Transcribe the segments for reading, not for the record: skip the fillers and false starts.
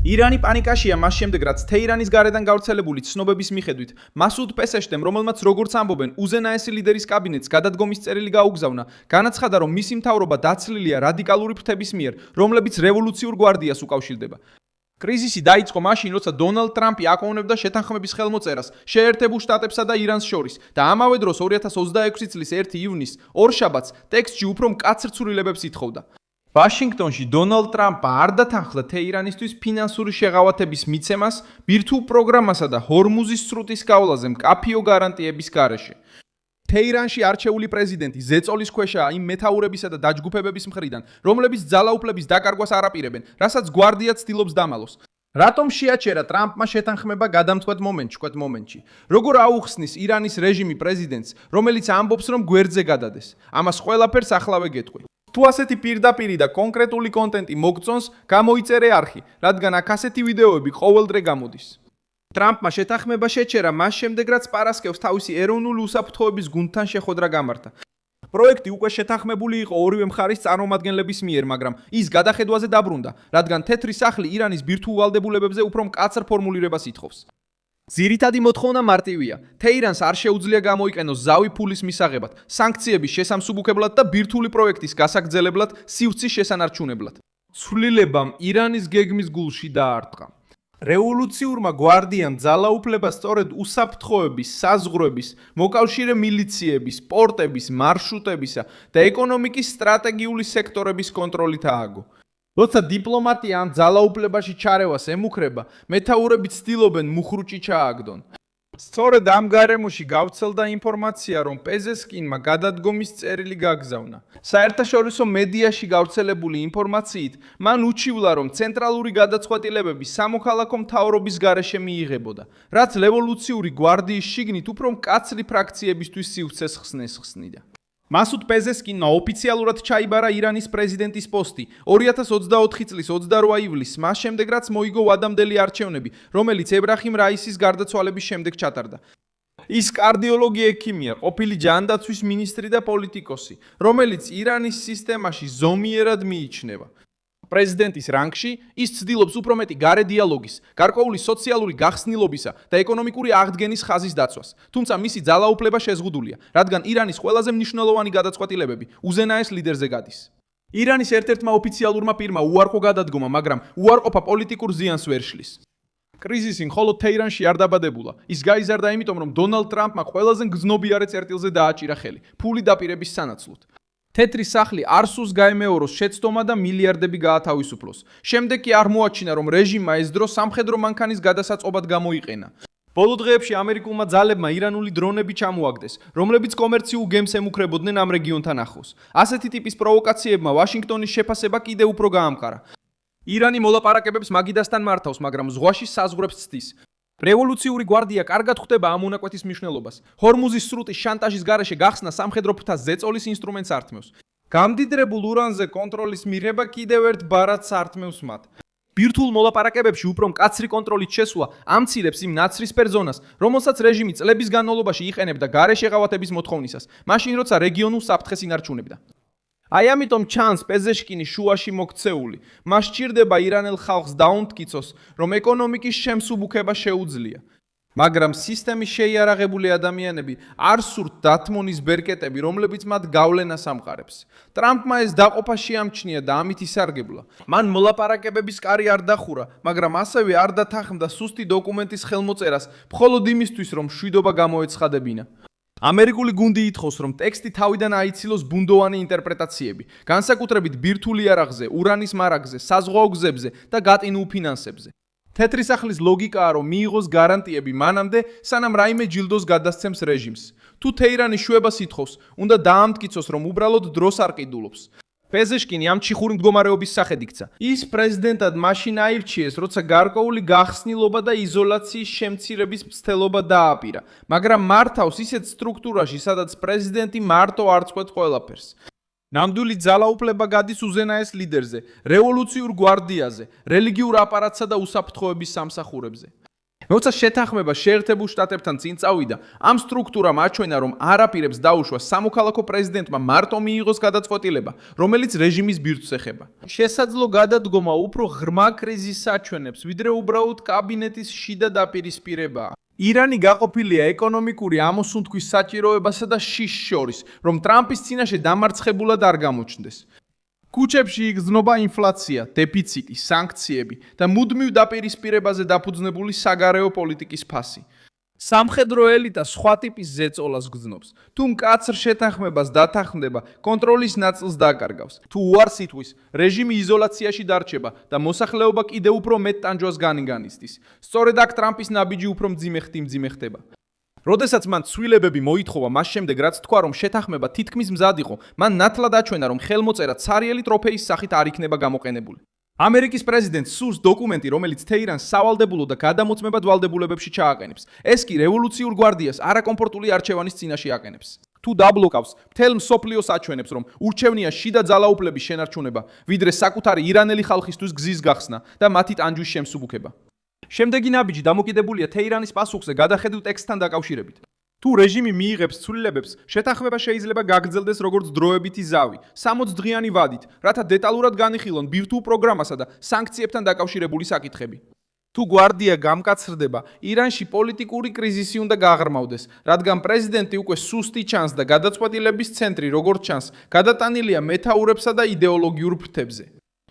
ირანი პანიკაშია მას შემდეგ, რაც თეირანის გარედან გავრცელებული ცნობების მიხედვით, მასუდ პესეშტემ, რომელმაც როგორც ამბობენ, უზენაესი ლიდერის კაბინეტს გადადგომის წერილი გაუგზავნა, განაცხადა, რომ მისი მთავრობა დაცლილია რადიკალური ფრთების მიერ, რომლებიც რევოლუციურ გვარდიას უკავშირდება. კრიზისი დაიწყო მაშინ, როცა დონალდ ტრამპი აკონებდა შეთანხმების ხელმოწერას შეერთებულ შტატებსა და ირანს შორის და ამავე დროს 2026 წლის 1 ივნისს ორშაბათს ტექსტში უფრო მკაცრ ცვლილებებს ითხოვდა. ვაშინგტონში დონალდ ტრამპმა არ დათანხმდა თეირანისთვის ფინანსური შეღავათების მიცემას, ბირთვულ პროგრამასა და ჰორმუზის სრუტის გავლაზე მკაფიო გარანტიების გარეშე. თეირანში არჩეული პრეზიდენტი ზეწოლის ქვეშაა იმ მეთაურებისა და დაჯგუფებების მხრიდან, რომლებიც ძალაუფლების დაკარგვას არაპირებენ, რასაც გვარდია ცდილობს დამალოს. რატომ შეაჩერა ტრამპმა შეთანხმება გადამწყვეტ მომენტში? როგორ აუხსნის ირანის რეჟიმი პრეზიდენტს, რომელიც ამბობს, რომ გვერდზე გადადეს? ამას ყველაფერს ახლავე გეტყვი. თუ ასეთი პირდაპირი და კონკრეტული კონტენტი მოგწონს, გამოიწერე არხი, რადგან აქ ასეთი ვიდეოები ყოველდღე გამოდის. ტრამპმა შეთანხმება შეჩერა მას შემდეგ, რაც პარასკევს თავისი ეროვნული უსაფრთხოების გუნდთან შეხვედრა გამართა. პროექტი უკვე შეთანხმებული იყო ორივე მხარის წარმომადგენლების მიერ, მაგრამ ის გადახედვაზე დაბრუნდა, რადგან თეთრი სახლი ირანის ბირთვულ ვალდებულებებზე უფრო მკაცრ ფორმულირებას ითხოვს. ძირითადი მოთხოვნა მარტივია. თეირანს არ შეუძლია გამოიყენოს ზავი ფულის მისაღებად, სანქციების შესამსუბუქებლად და ბირთვული პროექტის გასაგრძელებლად, სივრცის შესანარჩუნებლად. ცვლილებამ ირანის გეგმის გულში დაარტყა. რევოლუციურმა გვარდიამ ძალაუფლება სწორედ უსაფრთხოების, საზღვრების, მოკავშირე მილიციების, პორტების, მარშრუტებისა და ეკონომიკის სტრატეგიული სექტორების კონტროლით ააგო. როცა დიპლომატია ამ ძალაუფლებაში ჩარევას ემუქრება, მეთაურები ცდილობენ მუხრუჭი ჩააგდონ. სწორედ ამ გარემოში გავრცელდა ინფორმაცია, რომ პეზესკინმა გადადგომის წერილი გაგზავნა. საერთაშორისო მედიაში გავრცელებული ინფორმაციით, მან უჩივლა, რომ ცენტრალური გადაწყვეტილებები სამოქალაქო მთავრობის გარეშე მიიღებოდა, რაც რევოლუციური გვარდიის შიგნით უფრო მკაცრი ფრაქციებისთვის სივრცეს ხსნიდა. მასუდ პეზესკინმა ოფიციალურად ჩაიბარა ირანის პრეზიდენტის პოსტი 2024 წლის 28 ივლისს, მას შემდეგ რაც მოიგო ვადამდელი არჩევნები, რომელიც ებრაჰიმ რაისის გარდაცვალების შემდეგ ჩატარდა. ის კარდიოლოგი ექიმია, ყოფილი ჯანდაცვის მინისტრი და პოლიტიკოსი, რომელიც ირანის სისტემაში ზომიერად მიიჩნევა. პრეზიდენტის რანგში ის ცდილობს უფრო მეტი გარე დიალოგის, გარკვეული სოციალური გახსნილობისა და ეკონომიკური აღდგენის ხაზის დაცვას. თუმცა მისი ძალაუფლება შეზღუდულია, რადგან ირანის ყველაზე მნიშვნელოვანი გადაწყვეტილებები უზენაეს ლიდერზე გადის. ირანის ერთ-ერთმა ოფიციალურმა პირმა უარყო გადადგომა, მაგრამ უარყოფა პოლიტიკურ ზიანს ვერ შლის. კრიზისი მხოლოდ თეირანში არ დაბადებულა. ის გაიზარდა იმიტომ, რომ დონალდ ტრამპმა ყველაზე გრძნობიარე წერტილზე დააჭირა ხელი, ფული დაპირების სანაცვლოდ. თეთრი სახლი არ სურს გაემეოროს შეცდომა და მილიარდები გაათავისუფლოს. შემდეგ კი არ მოაჩინა, რომ რეჟიმმა ეს დრო სამხედრო მანქანის გადასაწყობად გამოიყენა. ბოლო დღეებში ამერიკულმა ძალებმა ირანული დრონები ჩამოაგდეს, რომლებიც კომერციულ გემს ემუქრებოდნენ ამ რეგიონთან ახლოს. ასეთი ტიპის პროვოკაციებმა ვაშინგტონის შეფასება კიდევ უფრო გაამყარა. ირანი მოლაპარაკებებს მაგიდასთან მართავს, მაგრამ ზღვაში საზღვრებს ცდის. რევოლუციური გვარდია კარგად ხვდება ამ უნაკვეთის მნიშვნელობას. ჰორმუზის სრუტის შანტაჟის გარეშე გახსნა სამხედრო ფრთას ზეწოლის ინსტრუმენტს ართმევს. გამდიდრებულ ურანზე კონტროლის მიღება კიდევ ერთ ბარათს ართმევს მათ. ბირთვულ მოლაპარაკებებში უფრო მკაცრი კონტროლით შესვლა ამცირებს იმ ნაცრისფერ ზონას, რომელსაც რეჟიმი წლების განმავლობაში იყენებდა გარე შეღავათების მოთხოვნისას, მაშინ როცა რეგიონულ საფრთხეს ინარჩუნებდა. აი ამიტომ ჩანს პეზეშკინი შუაში მოქცეული. მას სჭირდება ირანელ ხალხს დაუნტკიცოს, რომ ეკონომიკის შემსუბუქება შეუძლია. მაგრამ სისტემის შეიარაღებული ადამიანები არ სურთ დათმონის ბერკეტები, რომლებიც მათ გავლენას ამყარებს. ტრამპმა ეს დაყოფა შეამჩნია და ამით ისარგებლა. მან მოლაპარაკებების კარი არ დახურა, მაგრამ ასევე არ დათანხმდა სუსტი დოკუმენტის ხელმოწერას, მხოლოდ იმისთვის, რომ მშვიდობა გამოეცხადებინა. ამერიკული გუნდი ითხოვს, რომ ტექსტი თავიდან აიცილოს ბუნდოვანი ინტერპრეტაციები, განსაკუთრებით ბირთვულ იარაღზე, ურანის მარაგზე, საზღვაო გზებზე და გატინულ ფინანსებზე. თეთრი სახლის ლოგიკაა, რომ მიიღოს გარანტიები მანამდე, სანამ რაიმე ჯილდოს გადასცემს რეჟიმს. თუ თეირანი შვებას ითხოვს, უნდა დაამტკიცოს, რომ უბრალოდ დროს არ ყიდულობს. პეზეშკინი ამ ჩიხური მდგომარეობის სახედ იქცა. ის პრეზიდენტად მაშინ აირჩიეს, როცა გარკვეული გახსნილობა და იზოლაციის შემცირების მცდელობა დააპირა, მაგრამ მართავს ისეთ სტრუქტურაში, სადაც პრეზიდენტი მარტო არ წყვეტ ყველაფერს. ნამდვილი ძალაუფლება გადის უზენაეს ლიდერზე, რევოლუციურ გვარდიაზე, რელიგიურ აპარატსა და უსაფრთხოების სამსახურებზე. როცა შეთანხმება შეერთებულ შტატებთან წინ წავიდა, ამ სტრუქტურამ აჩვენა, რომ არაპირებს დაუშვა სამოქალაქო პრეზიდენტმა მარტო მიიღოს გადაწყვეტილება, რომელიც რეჟიმის ბირთვს ეხება. შესაძლო გადადგომა უფრო ღრმა კრიზისს აჩვენებს, ვიდრე უბრალოდ კაბინეტის შიდა დაპირისპირებაა. ირანი გაყოფილია ეკონომიკური ამოსუნთქვის საჭიროებასა და შიშს შორის, რომ ტრამპის წინაშე დამარცხებულად არ გამოჩნდეს. ქუჩებში იგრძნობა ინფლაცია, დეფიციტი, სანქციები და მუდმივ დაპირისპირებაზე დაფუძნებული საგარეო პოლიტიკის ფასი. სამხედრო ელიტა სხვა ტიპის ზეწოლას გრძნობს. თუ მკაცრ შეთანხმებას დათანხმდება, კონტროლის ნაწილს დაკარგავს. თუ უარს ითქვის, რეჟიმი იზოლაციაში დარჩება და მოსახლეობა კიდევ უფრო მეტ ტანჯვას განიგანისდის. სწორედ აქ ტრამპის ნაბიჯი უფრო მძიმე ხდება. როდესაც მან ცვლილებები მოითხოვა მას შემდეგ, რაც თქვა, რომ შეთანხმება თითქმის მზად იყო, მან ნათლად აჩვენა, რომ ხელმოწერა ცარიელი ტროფეის სახით არ იქნება გამოყენებული. ამერიკის პრეზიდენტს სურს დოკუმენტი, რომელიც თეირანს სავალდებულო და გადამოწმებად ვალდებულებებში ჩააყენებს. ეს კი რევოლუციურ გვარდიას არაკომფორტული არჩევანის წინაშე აყენებს. თუ დაბლოკავს, მთელ მსოფლიოს აჩვენებს, რომ ურჩევნია შიდა ძალაუფლების შენარჩუნება, ვიდრე საკუთარი ირანელი ხალხისთვის გზის გახსნა და მათი ტანჯვის შემსუბუქება. შემდეგი ნაბიჯი დამოკიდებულია თეირანის პასუხზე გადახედულ ტექსტთან დაკავშირებით. თუ რეჟიმი მიიღებს ცვლილებებს, შეთანხმება შეიძლება გაგრძელდეს როგორც დროებითი ზავი, 60 დღიანი ვადით, რათა დეტალურად განიხილონ ბირთვულ პროგრამასა და სანქციებთან დაკავშირებული საკითხები. თუ გვარდია გამკაცრდება, ირანში პოლიტიკური კრიზისი უნდა გაღრმავდეს, რადგან პრეზიდენტი უკვე სუსტი ჩანს და გადაწყვეტილების ცენტრი, როგორც ჩანს, გადატანილია მეთაურებსა და იდეოლოგიურ ფრთებზე.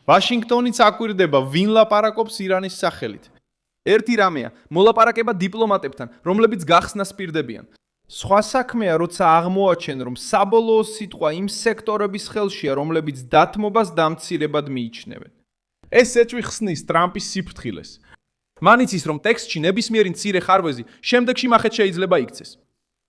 ვაშინგტონიც აკვირდება, ვინ ლაპარაკობს ირანის სახელით. ერთი რამეა, მოლაპარაკება დიპლომატებთან, რომლებიც გახსნას პირდებიან. სხვა საქმეა, როცა აღმოაჩენ, რომ საბოლოო სიტყვა იმ სექტორების ხელშია, რომლებიც დათმობას დამცირებად მიიჩნევენ. ეს ეჭვი ხსნის ტრამპის სიფრთხილეს. მან იცის, რომ ტექსტში ნებისმიერი მცირე ხარვეზი შემდეგში მახეთ შეიძლება იქცეს.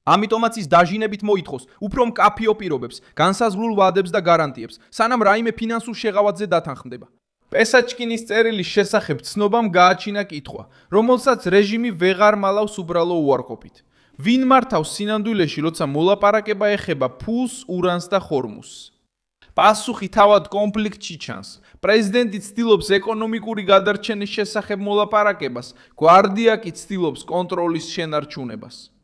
ამიტომაც ის დაჟინებით მოითხოვს უფრო მკაფიო პირობებს, განსაზღვრულ ვადებს და გარანტიებს, სანამ რაიმე ფინანსურ შეღავათზე დათანხმდება. პესაჩკინის წერილის შესახებ ცნობამ გააჩინა კითხვა, რომელსაც რეჟიმი ვეღარ მალავს უბრალო უარყოფით. ვინ მართავს სინამდვილეში, როცა მოლაპარაკება ეხება ფულს, ურანს და ხორმუსს? პასუხი თავად კონფლიქტში ჩანს. პრეზიდენტი ცდილობს ეკონომიკური გადარჩენის შესახებ მოლაპარაკებას, გვარდია კი ცდილობს კონტროლის შენარჩუნებას.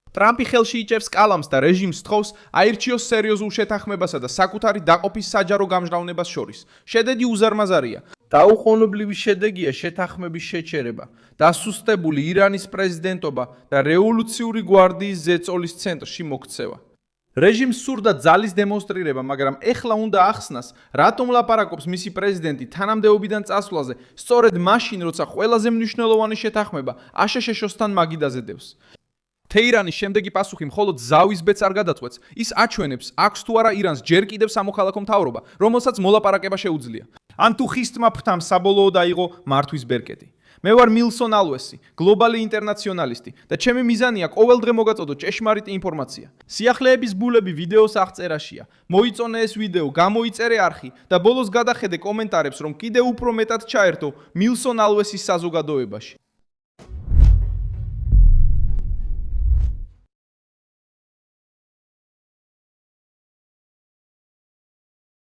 ტრამპი ხელში იჭერს კალამს და რეჟიმს თხოვს აირჩიოს სერიოზულ შეთანხმებასა და საკუთარი დაყოფის საჯარო გამჟღავნებას შორის. შედეგი უზარმაზარია. დაუყოვნებლივი შედეგია შეთანხმების შეჩერება, დასუსტებული ირანის პრეზიდენტობა და რევოლუციური გვარდიის ზეწოლის ცენტრში მოქცევა. რეჟიმს სურდა ძალის დემონსტრირება, მაგრამ ეხლა უნდა ახსნას, რატომ ლაპარაკობს მისი პრეზიდენტი თანამდებობიდან წასვლაზე, სწორედ მაშინ, როცა ყველაზე მნიშვნელოვანი შეთანხმება აშშ-თან მაგიდაზე დევს. თეირანის შემდეგი პასუხი მხოლოდ ზავის ბედს არ გადაწყვეტს, ის აჩვენებს, აქვს თუ არა ირანს ჯერ კიდევ სამოქალაქო მთავრობა, რომელსაც მოლაპარაკება შეუძლია. ან თუ ხისტმა ფრთამ საბოლოოდ აიღო მართვის ბერკეტი. მე ვარ მილსონ ალვესი, გლობალი ინტერნაციონალისტი და ჩემი მიზანია ყოველდღე მოგაწოდო ჭეშმარიტი ინფორმაცია. სიახლეების ბულები ვიდეოს აღწერაშია. მოიწონე ეს ვიდეო, გამოიწერე არხი და ბოლოს გადახედე კომენტარებს, რომ კიდევ უფრო მეტად ჩაერთო მილსონ ალვესის საზოგადოებაში.